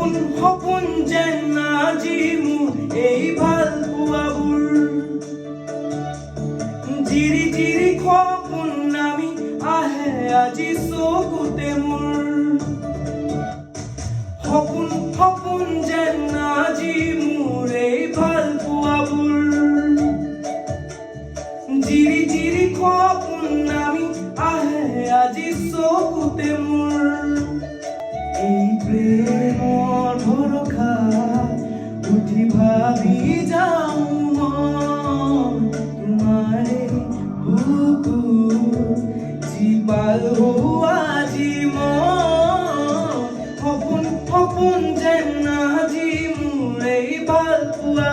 সপোন সপোন যেন আজি মোৰ এই ভাল পোৱাবোৰ জিৰি জিৰি সপোন নামি আহে আজি চকুতে মোৰ সপোন সপোন যেন আজি মোৰ এই ভাল পোৱাবোৰ জিৰি জিৰি সপোন নামি আহে আজি চকুতে মোৰ এই প্ৰেমৰ ভৰসা উঠি ভাবি যাওঁ মই তোমাৰে বুকু জীপাল আজি মই সপোন সপোন যেন আজি মোৰ এই ভাল পোৱা